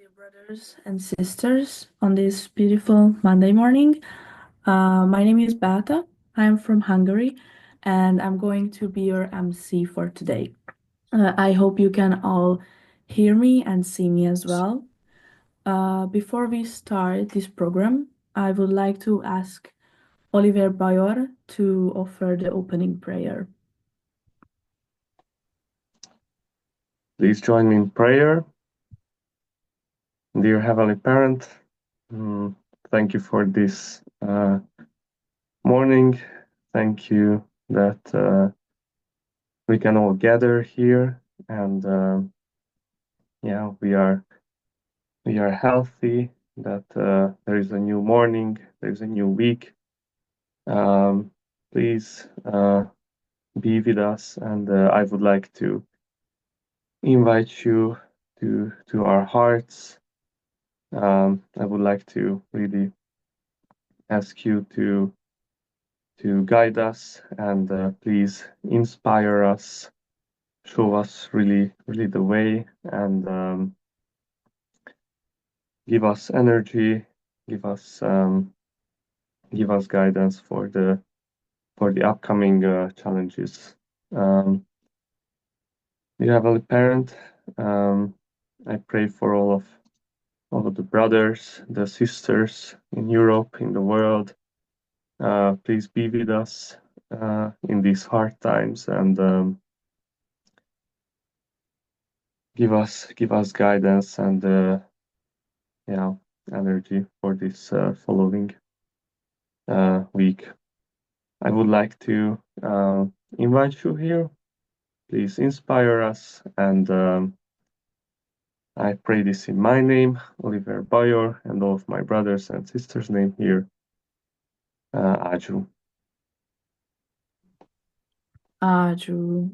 dear brothers and sisters, on this beautiful Monday morning. My name is Beata. I'm from Hungary, and I'm going to be your MC for today. I hope you can all hear me and see me as well. Before we start this program, I would like to ask Oliver Bayor to offer the opening prayer. Please join me in prayer. Dear Heavenly Parent, thank you for this morning. Thank you that we can all gather here, and we are healthy. That there is a new morning, there is a new week. Please be with us, and I would like to invite you to our hearts. I would like to really ask you to guide us and please inspire us, show us really the way, and give us energy, give us guidance for the upcoming challenges. Dear Heavenly Parent, I pray for all of the brothers, the sisters in Europe, in the world. Please be with us in these hard times, and give us guidance and energy for this following week. I would like to invite you here. Please inspire us, and I pray this in my name, Oliver Bayor, and all of my brothers and sisters' name here. Aju. Aju.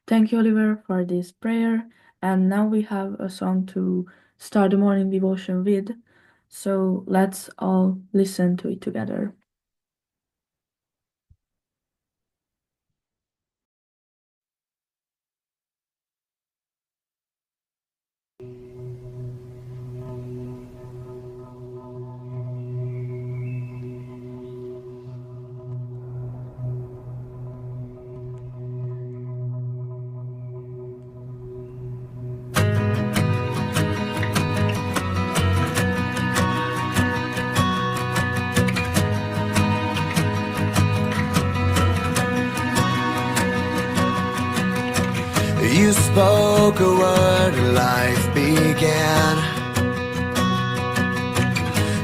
Thank you, Oliver, for this prayer. And now we have a song to start the morning devotion with. So let's all listen to it together. You spoke a word, life began.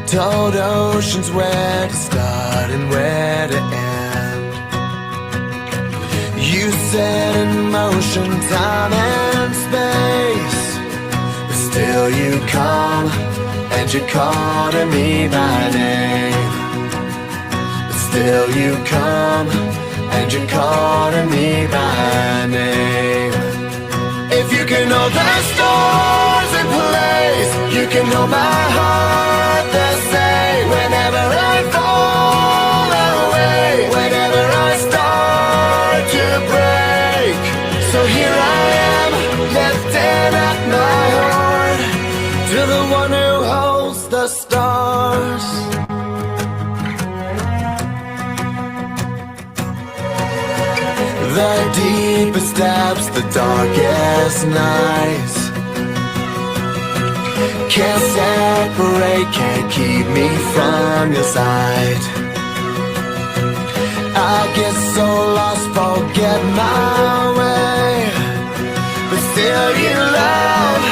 Told oceans where to start and where to end. You set in motion time and space, but still you come and you call to me by name. But still you come and you call to me by name. If you can hold the stars in place, you can hold my heart the same. Whenever I fall away, whenever I start to break. So here I am, lifting up my heart to the one who holds the stars. The deepest depths, the darkest nights, can't separate, can't keep me from your sight. I get so lost, forget my way, but still you love,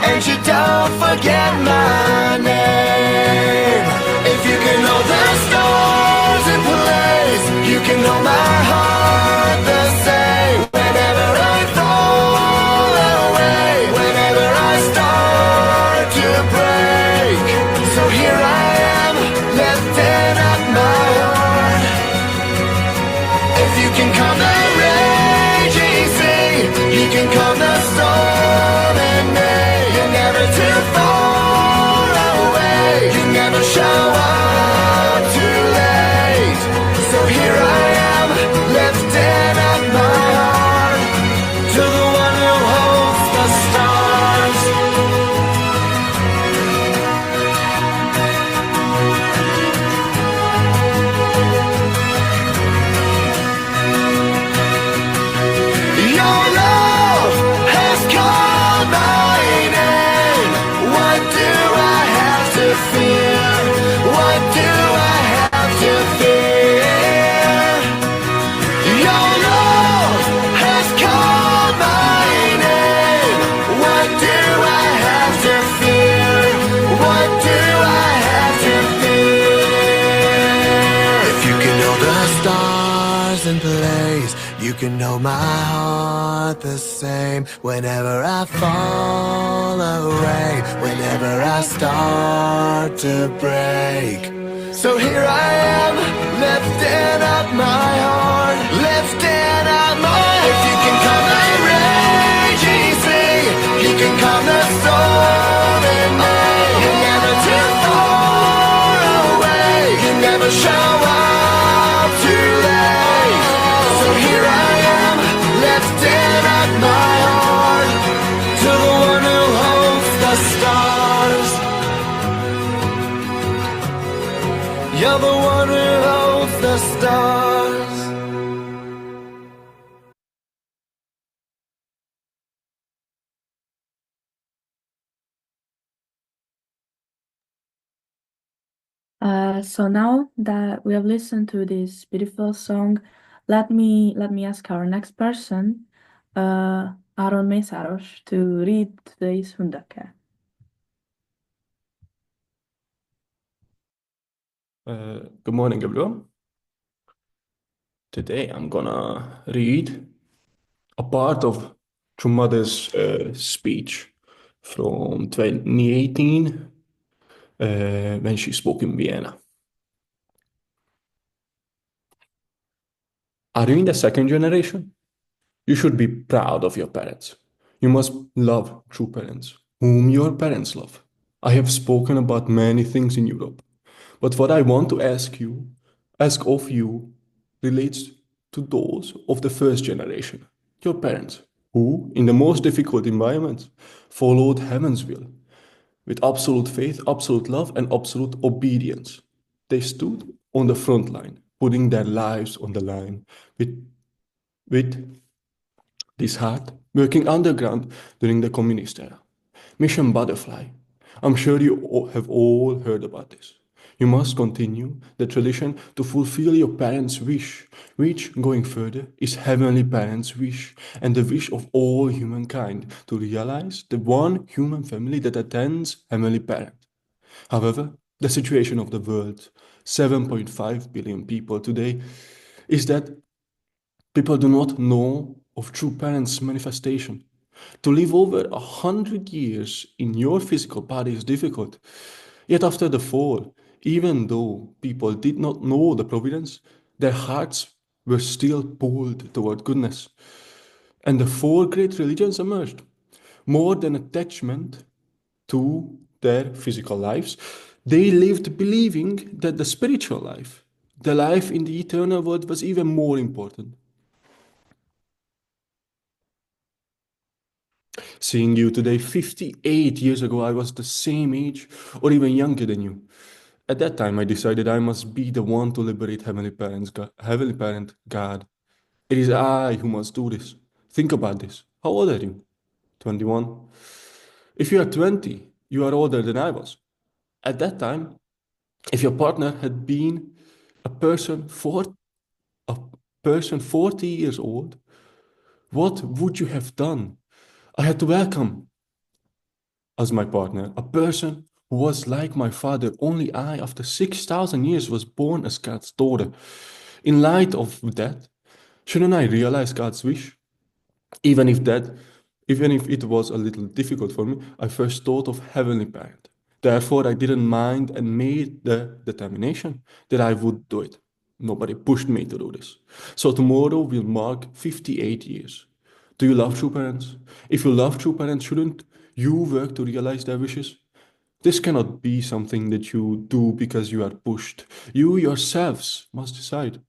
and you don't forget my name. If you can hold the stars in place, you can hold my heart the same. Whenever I fall away, whenever I start to break. So here I am, lifting up my heart. If you can calm the raging sea, you can calm the storm in me. You're never too far away. You can know my heart the same. Whenever I fall away, whenever I start to break. So here I am, lifting up my heart, lifting up my heart. If you can calm the raging sea, you can calm the storm in me. You're never too far away, you never show up too late. So here I am, lifting up my heart to the one who holds the stars. You're the one who holds the stars. So now that we have listened to this beautiful song, let me ask our next person, Aron Mesaros, to read today's hundake. Good morning, everyone. Today I'm gonna read a part of Chumada's speech from 2018 when she spoke in Vienna. Are you in the second generation? You should be proud of your parents. You must love true parents, whom your parents love. I have spoken about many things in Europe, but what I want to ask of you, relates to those of the first generation, your parents, who, in the most difficult environments, followed heaven's will with absolute faith, absolute love, and absolute obedience. They stood on the front line, putting their lives on the line with this heart, working underground during the communist era. Mission Butterfly. I'm sure you have all heard about this. You must continue the tradition to fulfill your parents' wish, which, going further, is Heavenly Parents' wish and the wish of all humankind to realize the one human family that attends Heavenly Parent. However, the situation of the world, 7.5 billion people today, is that people do not know of true parents' manifestation. To live over 100 years in your physical body is difficult. Yet after the fall, even though people did not know the providence, their hearts were still pulled toward goodness. And the four great religions emerged. More than attachment to their physical lives, they lived believing that the spiritual life, the life in the eternal world, was even more important. Seeing you today, 58 years ago, I was the same age or even younger than you. At that time, I decided I must be the one to liberate Heavenly Parent God. It is I who must do this. Think about this. How old are you? 21? If you are 20, you are older than I was. At that time, if your partner had been a person, a person 40 years old, what would you have done? I had to welcome as my partner a person who was like my father. Only I, after 6,000 years, was born as God's daughter. In light of that, shouldn't I realize God's wish? Even if that, even if it was a little difficult for me, I first thought of Heavenly Parent. Therefore, I didn't mind and made the determination that I would do it. Nobody pushed me to do this. So tomorrow will mark 58 years. Do you love true parents? If you love true parents, shouldn't you work to realize their wishes? This cannot be something that you do because you are pushed. You yourselves must decide.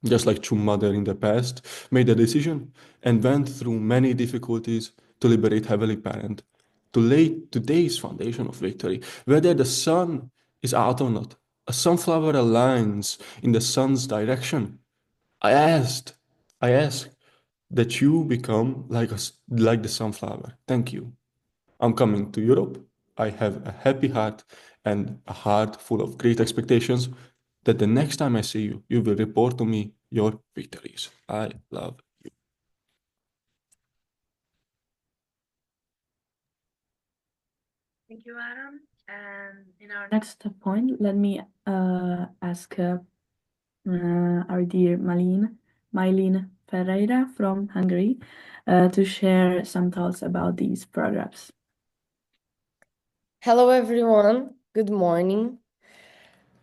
Just like true mother in the past made a decision and went through many difficulties to liberate Heavenly Parent, to lay today's foundation of victory, whether the sun is out or not. A sunflower aligns in the sun's direction. I asked, I ask that you become like the sunflower. Thank you. I'm coming to Europe. I have a happy heart and a heart full of great expectations that the next time I see you, you will report to me your victories. I love you. Thank you, Adam. And in our next point, let me ask our dear Mylene Ferreira from Hungary to share some thoughts about these programs. Hello, everyone. Good morning.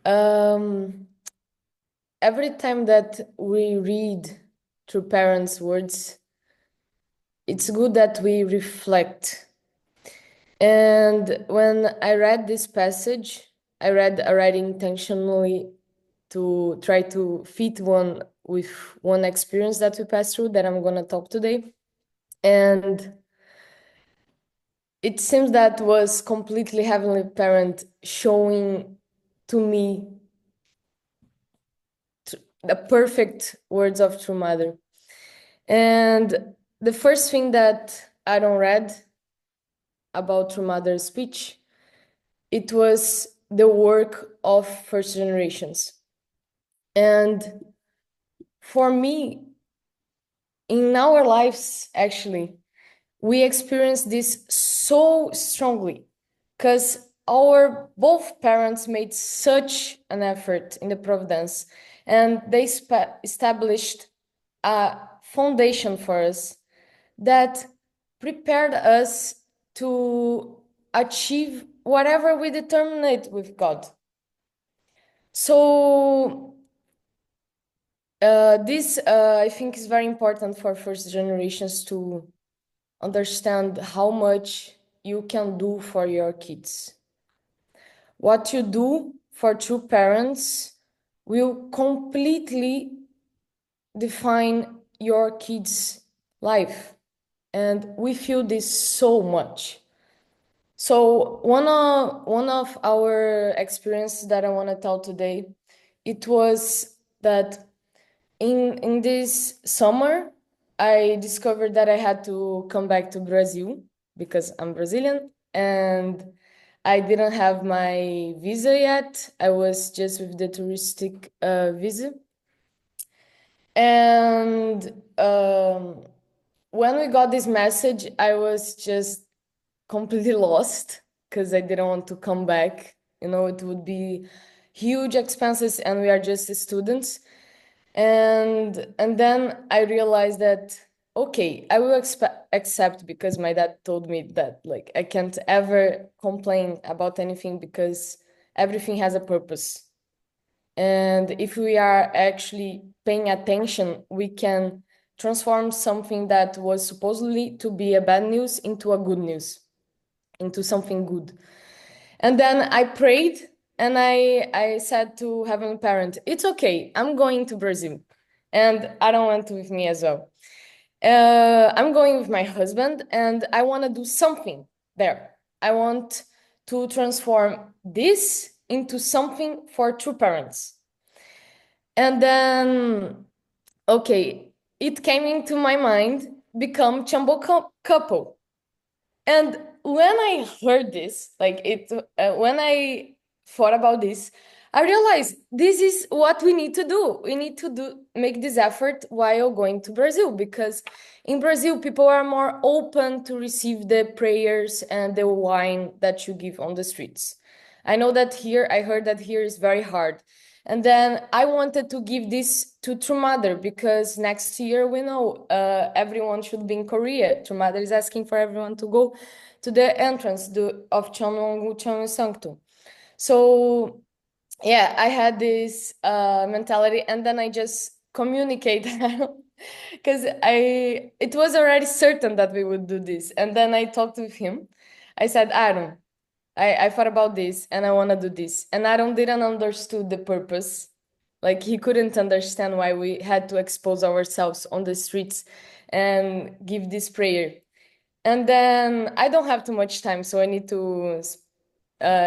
Every time that we read through parents' words, it's good that we reflect. And when I read this passage, I read already intentionally to try to fit one with one experience that we passed through that I'm going to talk today. And it seems that was completely Heavenly Parent showing to me the perfect words of True Mother. And the first thing that I don't read about True Mother's speech, it was the work of first generations. And for me, in our lives, actually, we experience this so strongly because our both parents made such an effort in the Providence, and they established a foundation for us that prepared us to achieve whatever we determine it with God. So this I think is very important for first generations to understand how much you can do for your kids. What you do for true parents will completely define your kids' life. And we feel this so much. So one of our experiences that I want to tell today, it was that in this summer, I discovered that I had to come back to Brazil because I'm Brazilian and I didn't have my visa yet. I was just with the touristic visa. And when we got this message, I was just completely lost because I didn't want to come back. You know, it would be huge expenses and we are just students. And then I realized that, okay, I will accept because my dad told me that like I can't ever complain about anything because everything has a purpose. And if we are actually paying attention, we can transform something that was supposedly to be a bad news into a good news, into something good. And then I prayed and I said to Heavenly Parent, it's okay, I'm going to Brazil. And I don't want to with me as well. I'm going with my husband and I want to do something there. I want to transform this into something for true parents. And then, okay, it came into my mind, become Chambo couple. And when I heard this, like when I thought about this, I realized this is what we need to do. We need to make this effort while going to Brazil, because in Brazil, people are more open to receive the prayers and the wine that you give on the streets. I know that here, I heard that here is very hard. And then I wanted to give this to True Mother because next year we know everyone should be in Korea. True Mother is asking for everyone to go to the entrance of Cheonwon Cheonwon Sanctum. So yeah, I had this mentality, and then I just communicated because it was already certain that we would do this. And then I talked with him. I said, Aaron, I thought about this and I want to do this. And Aaron didn't understood the purpose. Like he couldn't understand why we had to expose ourselves on the streets and give this prayer. And then I don't have too much time, so I need to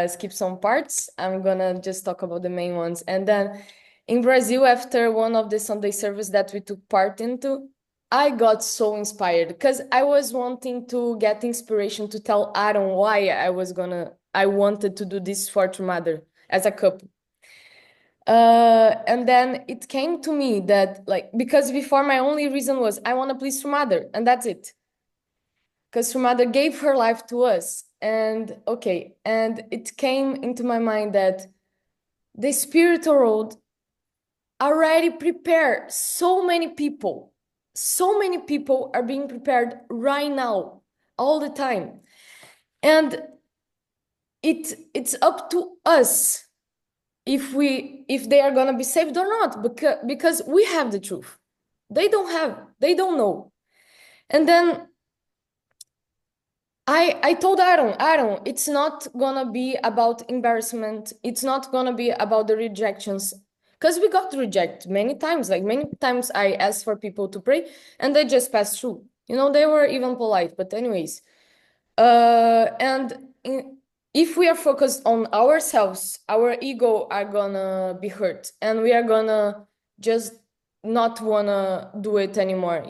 skip some parts. I'm gonna just talk about the main ones. And then in Brazil, after one of the Sunday service that we took part into, I got so inspired because I was wanting to get inspiration to tell Aaron why I wanted to do this for True Mother as a couple. And then it came to me that like, because before my only reason was I want to please True Mother, and that's it. Because True Mother gave her life to us. And okay, and it came into my mind that the spiritual road already prepared so many people, so many people are being prepared right now, all the time. And it's up to us if they are gonna be saved or not, because we have the truth. They don't know. And then I told Aaron, it's not gonna be about embarrassment. It's not gonna be about the rejections. Because we got rejected many times. Like many times I asked for people to pray and they just passed through. They were even polite. But anyways, if we are focused on ourselves, our ego are gonna be hurt and we are gonna just not wanna do it anymore,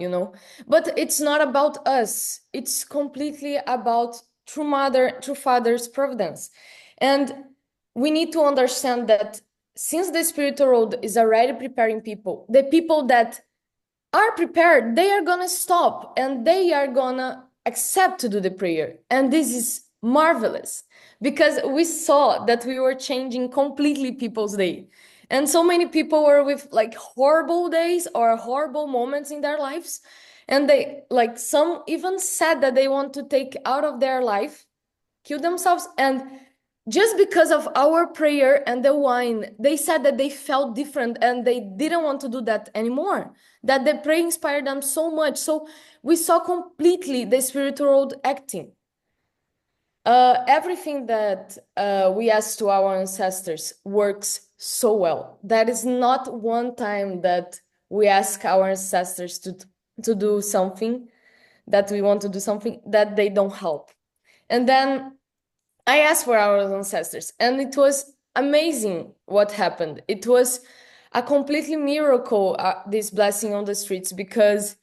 But it's not about us. It's completely about true Father's providence. And we need to understand that since the spiritual road is already preparing people, the people that are prepared, they are gonna stop and they are gonna accept to do the prayer. And this is marvelous because we saw that we were changing completely people's day. And so many people were with like horrible days or horrible moments in their lives. And they like some even said that they want to take out of their life, kill themselves. And just because of our prayer and the wine, they said that they felt different and they didn't want to do that anymore. That the prayer inspired them so much. So we saw completely the spiritual world acting. Everything that we asked to our ancestors works so well. That is not one time that we ask our ancestors to do something, that we want to do something, that they don't help. And then I asked for our ancestors, and it was amazing what happened. It was a completely miracle, this blessing on the streets, because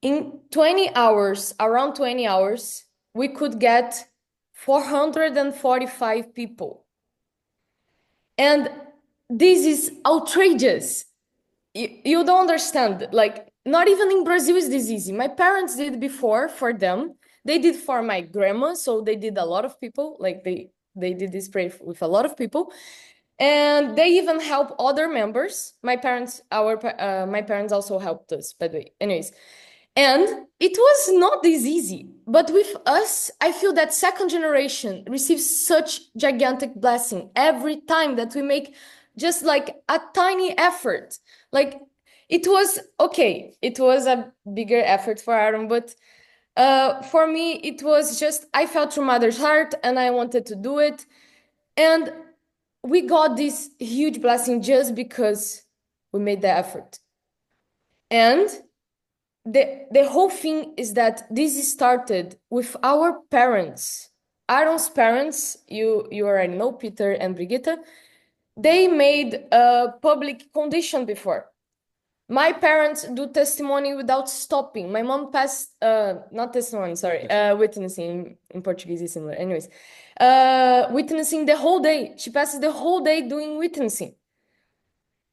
in 20 hours, around 20 hours, we could get 445 people. And this is outrageous. You don't understand. Like, not even in Brazil is this easy. My parents did before for them. They did for my grandma, so they did a lot of people. Like they did this prayer with a lot of people, and they even help other members. My parents also helped us, by the way. Anyways, and it was not this easy. But with us, I feel that second generation receives such gigantic blessing every time that we make just like a tiny effort. Like it was okay. It was a bigger effort for Aaron, but for me, it was just, I felt through mother's heart and I wanted to do it. And we got this huge blessing just because we made the effort. And the whole thing is that this started with our parents. Aaron's parents, you already know, Peter and Brigitte, they made a public condition before. My parents do testimony without stopping. My mom passed, not testimony, sorry, witnessing in Portuguese is similar. Anyways, witnessing the whole day. She passes the whole day doing witnessing.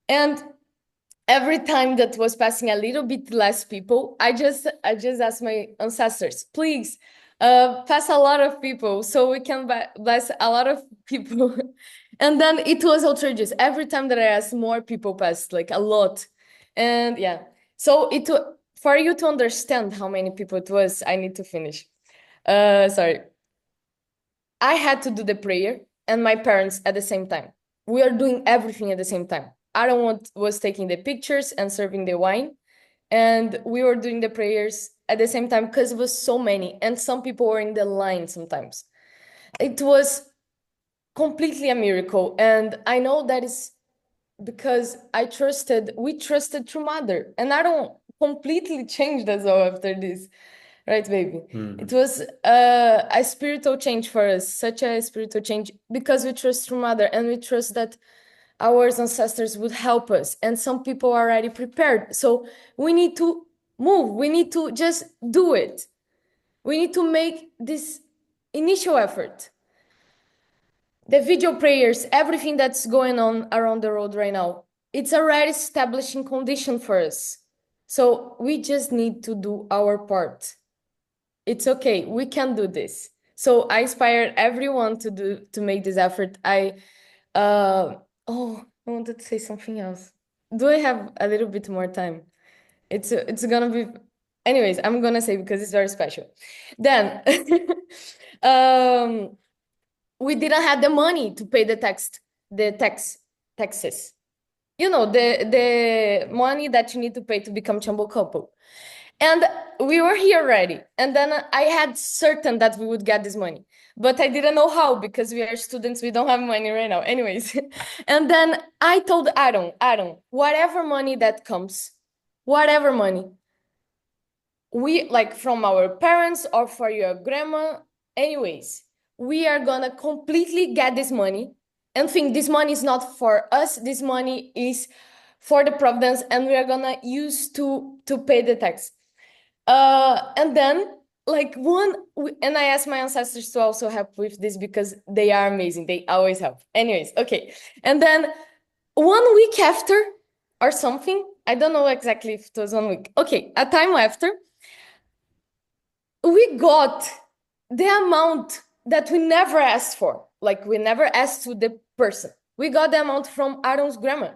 And every time that was passing a little bit less people, I just asked my ancestors, please, pass a lot of people so we can bless a lot of people. And then it was outrageous. Every time that I asked, more people passed, like a lot. And yeah, so for you to understand how many people it was, I need to finish. Sorry. I had to do the prayer and my parents at the same time. We are doing everything at the same time. Aaron was taking the pictures and serving the wine, and we were doing the prayers at the same time because it was so many, and some people were in the line sometimes. It was completely a miracle, and I know that is because we trusted True Mother, and I don't completely changed as well after this, right, baby? It was a spiritual change for us, such a spiritual change, because we trust True Mother, and we trust that our ancestors would help us, and some people are already prepared. So we need to move. We need to just do it. We need to make this initial effort. The video prayers, everything that's going on around the world right now, it's already establishing condition for us. So we just need to do our part. It's okay. We can do this. So I inspire everyone to make this effort. I wanted to say something else. Do I have a little bit more time? It's gonna be, anyways, I'm gonna say because it's very special. Then we didn't have the money to pay taxes. You know, the money that you need to pay to become Chambo couple. And we were here already. And then I had certain that we would get this money. But I didn't know how because we are students, we don't have money right now. Anyways. And then I told Aaron, whatever money that comes, whatever money, we like from our parents or for your grandma, anyways, we are gonna completely get this money and think this money is not for us, this money is for the providence, and we are gonna use to pay the tax. And then like and I asked my ancestors to also help with this because they are amazing, they always help. Anyways, okay. And then 1 week after or something, I don't know exactly if it was 1 week, okay, a time after, we got the amount that we never asked for. Like we never asked to the person. We got the amount from Aaron's grandma.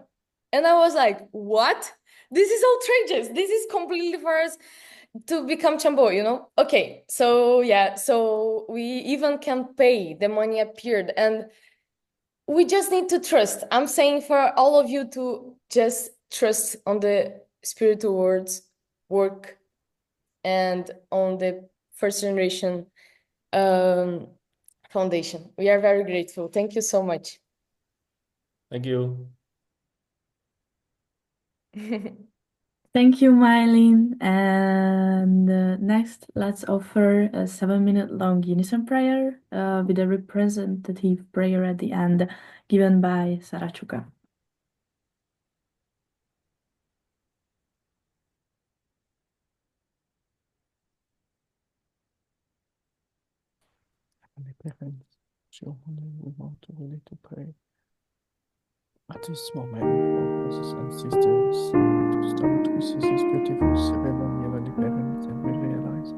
And I was like, what? This is outrageous. This is completely for us to become Chambo, you know? Okay, so yeah, so we even can pay, the money appeared, and we just need to trust. I'm saying for all of you to just trust on the spiritual words, work, and on the first generation foundation. We are very grateful. Thank you so much. Thank you. Thank you, Mylene. And next, let's offer a 7-minute long unison prayer with a representative prayer at the end given by Sarachuka. Heavenly parents, your morning, we want to really to pray. At this moment, for brothers and sisters, to start with this beautiful ceremony, Heavenly parents, and we realize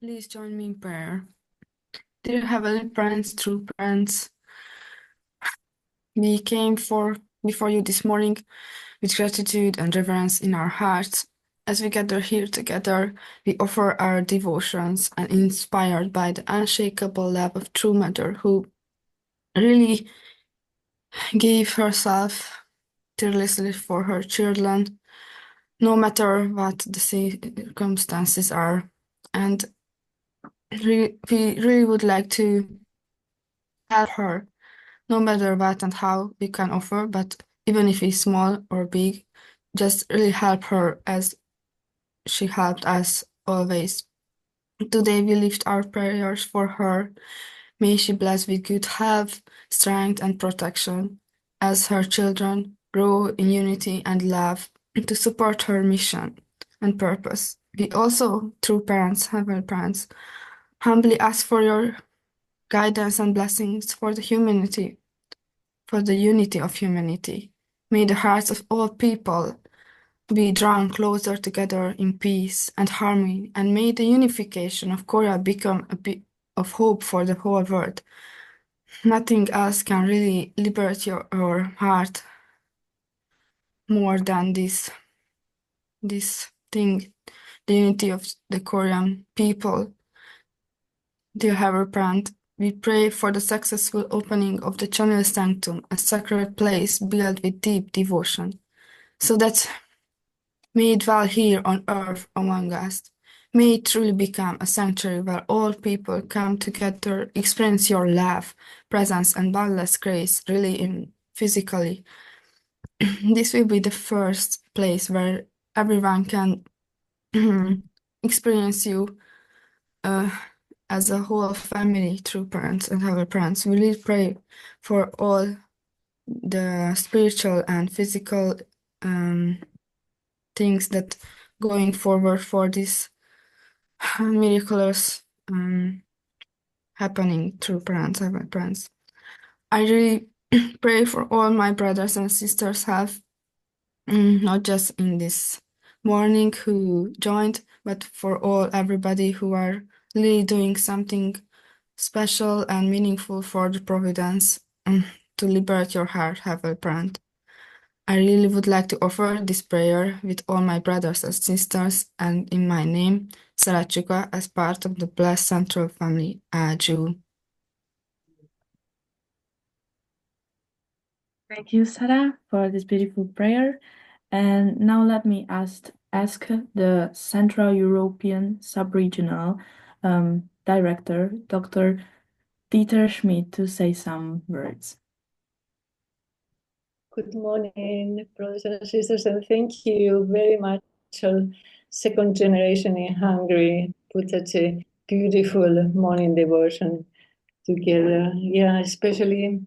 Please join me in prayer. Dear Heavenly Parents, true parents, we came before you this morning with gratitude and reverence in our hearts. As we gather here together, we offer our devotions and inspired by the unshakable love of true mother who really gave herself tirelessly for her children, no matter what the circumstances are. And we really would like to help her, no matter what and how we can offer, but even if it's small or big, just really help her as she helped us always. Today we lift our prayers for her. May she bless with good health, strength, and protection as her children grow in unity and love to support her mission and purpose. We also, through parents, heavenly parents, humbly ask for your guidance and blessings for the humanity, for the unity of humanity. May the hearts of all people be drawn closer together in peace and harmony, and may the unification of Korea become a bit of hope for the whole world. Nothing else can really liberate your heart more than this thing, the unity of the Korean people. Dear Heavenly Parent, we pray for the successful opening of the Channel Sanctum, a sacred place built with deep devotion, so that may it dwell here on earth among us. May it truly become a sanctuary where all people come together, experience your love, presence, and boundless grace, really in physically. This will be the first place where everyone can experience you as a whole family through parents and our parents. We really pray for all the spiritual and physical things that going forward for this miraculous happening through parents, our parents. I really pray for all my brothers and sisters have not just in this morning who joined, but for all everybody who are really doing something special and meaningful for the providence to liberate your heart, Heavenly Parent. I really would like to offer this prayer with all my brothers and sisters and in my name, Sarachika, as part of the Blessed Central Family, Aju. Thank you, Sarah, for this beautiful prayer. And now let me ask the Central European Subregional Director, Dr. Dieter Schmidt, to say some words. Good morning, brothers and sisters, and thank you very much. All second generation in Hungary put such a beautiful morning devotion together. Yeah, especially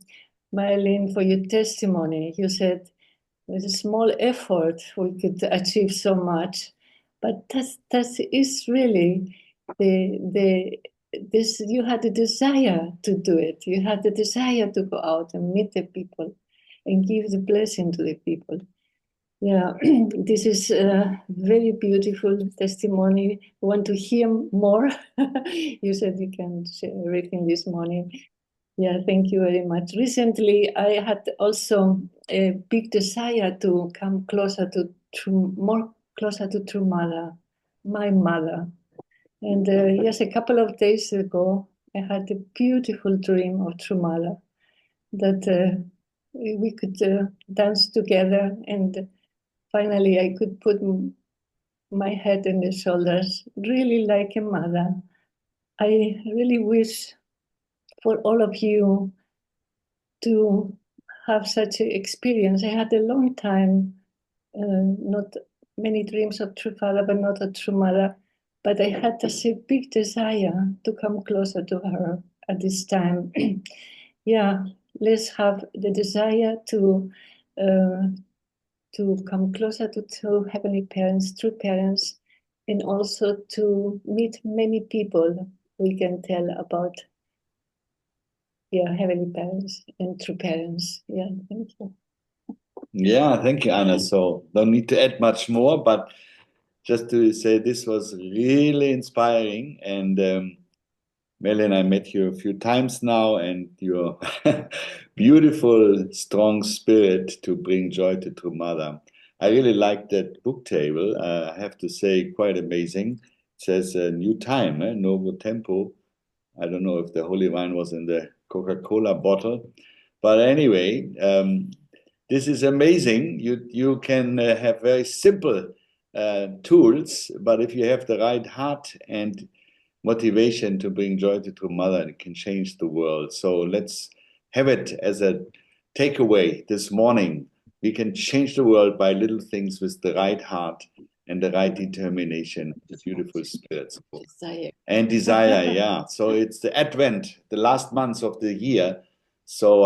Marilyn, for your testimony. You said with a small effort we could achieve so much, but that is really this. You had the desire to do it. You had the desire to go out and meet the people and give the blessing to the people. Yeah, this is a very beautiful testimony. I want to hear more. You said you can share everything this morning. Yeah, thank you very much. Recently, I had also a big desire to come closer to more closer to True Mother, my mother. And yes, a couple of days ago, I had a beautiful dream of True Mother that we could dance together, and finally I could put my head in the shoulders, really like a mother. I really wish for all of you to have such an experience. I had a long time, not many dreams of True Father, but not a True Mother. But I had such a big desire to come closer to her at this time. Yeah, let's have the desire to come closer to Heavenly Parents, true parents, and also to meet many people we can tell about Heavenly Parents and true parents. Yeah, thank you. Yeah, thank you, Anna. So don't need to add much more, but just to say this was really inspiring. And Melanie, I met you a few times now, and your beautiful, strong spirit to bring joy to True Mother. I really like that book table. I have to say, quite amazing. It says new time, Novo Tempo. I don't know if the holy wine was in the Coca-Cola bottle. But anyway, this is amazing. You can have very simple tools, but if you have the right heart and motivation to bring joy to True Mother, it can change the world. So let's have it as a takeaway this morning. We can change the world by little things with the right heart and the right determination, the beautiful spirits. Desire. And desire, yeah. So it's the Advent, the last months of the year. So,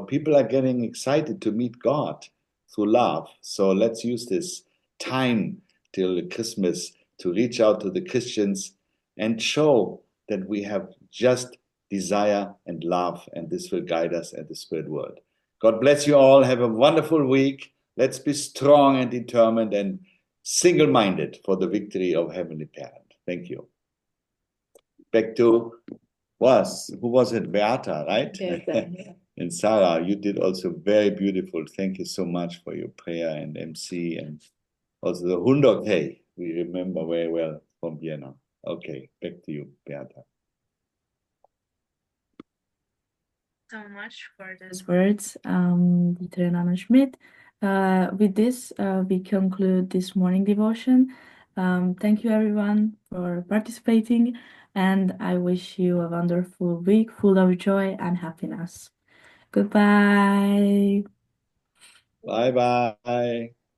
people are getting excited to meet God. through love. So let's use this time till Christmas to reach out to the Christians and show that we have just desire and love, and this will guide us at the spirit world. God bless you all. Have a wonderful week. Let's be strong and determined and single-minded for the victory of Heavenly Parent. Thank you. Back to who was it? Beata, right? Beata, yeah. And Sarah, you did also very beautiful. Thank you so much for your prayer and MC and also the Hundok Hey. We remember very well from Vienna. Okay, back to you, Beata. So much for those words, Dieter and Anna Schmidt. With this, we conclude this morning devotion. Thank you, everyone, for participating, and I wish you a wonderful week full of joy and happiness. Goodbye. Bye-bye.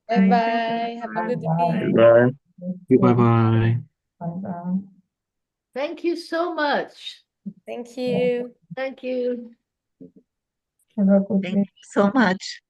Bye-bye. Have a good week. Bye. Bye-bye. Bye-bye. Thank you so much. Thank you. Thank you. Have a good Thank week. you so much.